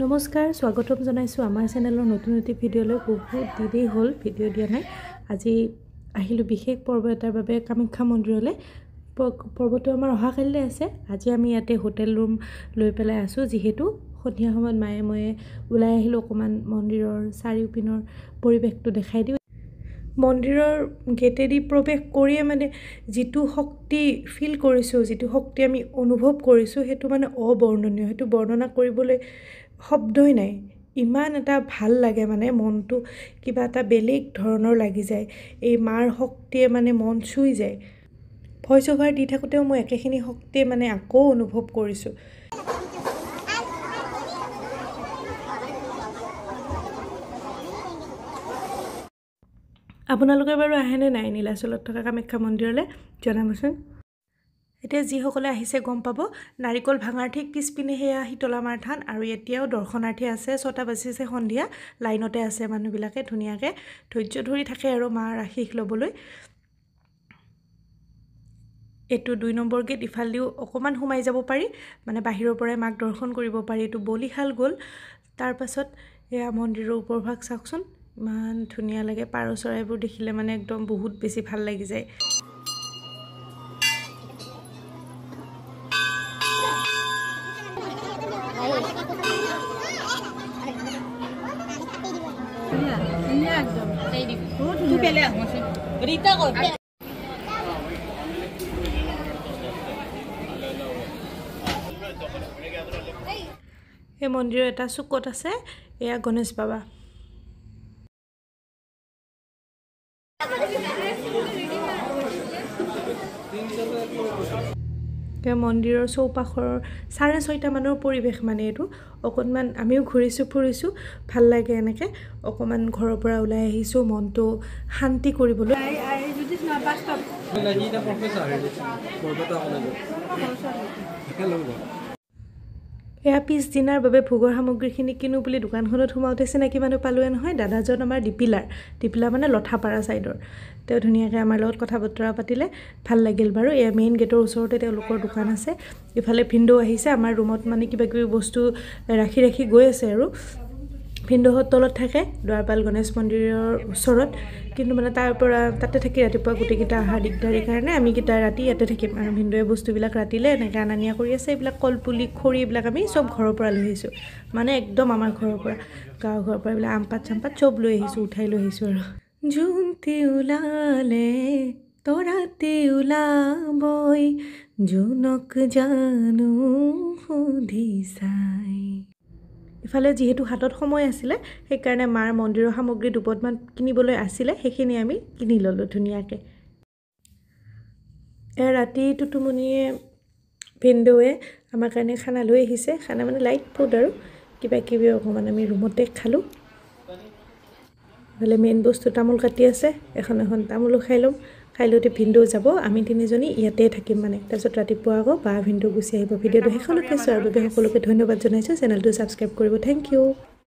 নমস্কাৰ স্বাগতম জনাইছো আমাৰ চেনেলৰ নতুন ভিডিঅ'লৈ বহুত দিনেই হ'ল ভিডিঅ' দিয়া নাই আজি আহিলো বিশেষ পৰ্ব এটাৰ বাবে কামাখ্যা মন্দিৰলৈ পৰ্বটো আমাৰ অহাকালিলৈ আছে আজি আমি ইয়াতে হোটেল ৰুম লৈ পেলাই আছো যেহেতু সন্ধিয়া সময়ত মায়ে মই ওলাই আহিলো অকমান মন্দিৰৰ চাৰিওপিনৰ পৰিৱেশটো দেখাই দিও মন্দিৰৰ গেটেদি প্ৰৱেশ কৰিয়ে মানে যেটো শক্তি ফিল কৰিছো যেটো শক্তি আমি অনুভৱ কৰিছো হেতু মানে অবৰ্ণনীয় হেতু বৰ্ণনা কৰিবলৈ শব্দই নাই ইমান এটা ভাল লাগে মানে মনটো কিবা এটা বেলেগ ধৰণৰ লাগি যায় এই মাৰ শক্তিয়ে মানে মন ছুই যায় ভয়েস ওভাৰ দি থাকোতেও মই একেখিনি শক্তি মানে আকৌ অনুভৱ কৰিছো আপোনালোকে বাৰু আহেনে নাই নীলাচলত থকা কামাখ্যা মন্দিৰলৈ জনাবচোন এতিয়া যি সকলে আহিছে গম পাব নাৰিকল ভাঙাৰ ঠিক পিছপিনে হেয়া হিতলামাৰ থান আৰু এতিয়াও দৰ্শনাৰ্থী আছে 6টা বাজিছে সন্ধিয়া লাইনতে আছে মানুহবিলাকে ধুনিয়াকে ধৈৰ্য ধৰি থাকে আৰু মাৰ আশীষ লবলৈ এটো 2 নম্বৰ গেট ইফালদিও অকমান সোমাই যাব পাৰি মানে বাহিৰৰ পৰাই মাক দৰ্শন কৰিব পাৰি এটো বলিহাল গল তাৰ পাছত এয়া মন্দিৰৰ উপৰভাগ চাওকচোন মান ধুনিয়া লাগে পাৰ চৰাইবোৰ দেখিলে মানে একদম বহুত বেছি ভাল লাগি যায় এই মন্দিৰৰ এটা চুকত আছে এয়া গণেশ বাবা মন্দিৰৰ চৌপাখৰ 6:30 মানৰ পৰিৱেশ মানে এটো অকনমান আমিও ঘুৰিছো ফুৰিছো ভাল লাগে এনেকে অকমান ঘৰৰ পৰা ওলাই আহিছো মনটো শান্তি কৰিবলৈ এয়া পিছ দিনাৰ বাবে ভোগৰ সামগ্ৰীখিনি কিনো বুলি দোকানখনত সোমাওতে চিনাকি মানুহ পালোৱে নহয় দাদাজন আমাৰ ডিপিলা মানে লঠাপাৰা সাইডৰ তেও ধুনিয়াকে আমাৰ লগত কথা বতৰা পাতিলে ভাল লাগিল বাৰু এয়া মেইন গেটৰ ওচৰতে তেওঁলোকৰ দোকান আছে ইফালে ভিন্ডো আহিছে আমাৰ ৰুমত মানে কিবা কিবি বস্তু ৰাখি গৈ আছে আৰু ভিন্ডোহত তলত থাকে দ্বাৰপাল গণেশ মন্দিৰৰ ওচৰত কিন্তু মানে তাৰ পৰা তাতে থাকি ৰাতিপুৱা গুটিকিটা আহা দিগদাৰি কাৰণে আমি কিটা ৰাতি ইয়াতে থাকিম আৰু ভিন্ডোয়ে বস্তুবিলাক ৰাতিলে এনেকা আনানিয়া কৰি আছে এইবিলাক কলপুলি খৰি এইবিলাক আমি সব ঘৰৰ পৰা লৈ আহিছো মানে একদম আমাৰ ঘৰৰ পৰা গাঁৱৰ ঘৰৰ পৰা এইবিলাক আমপাত চাম্পাত সব লৈ আহিছো উঠাই লৈ আহিছো আৰু জুনতি উলালে তৰাতে উলাবই জুনক জানো সুধি চাই ইফালে যেহেতু হাতত সময় আছিল সেই কাৰণে মাৰ মন্দিৰৰ সামগ্ৰী দুপদমান কিনিবলৈ আছিল সেইখিনি আমি কিনি ললো ধুনিয়াকে ৰাতি টুটুমনিয়ে ভিন্ডোৱে আমাৰ কাৰণে খানা লৈ আহিছে খানা মানে লাইট ফুড আৰু কিবা কিবি অকমান আমি ৰুমতে খালো বলে মেইন বস্তু তামুল কাটি আছে এখন তামুলো খাইলোতে ভিন্ডো যাব আমি তিনিজনী ইয়াতে থাকিম মানে তাৰপিছত ৰাতিপুৱা আকৌ বা ভিন্ডো গুছি আহিব ভিডিওটো হেখলৈকে চোৱাৰ বাবে সকলোকে ধন্যবাদ জনাইছো চেনেলটো সাবস্ক্ৰাইব কৰিব থ্যাংক ইউ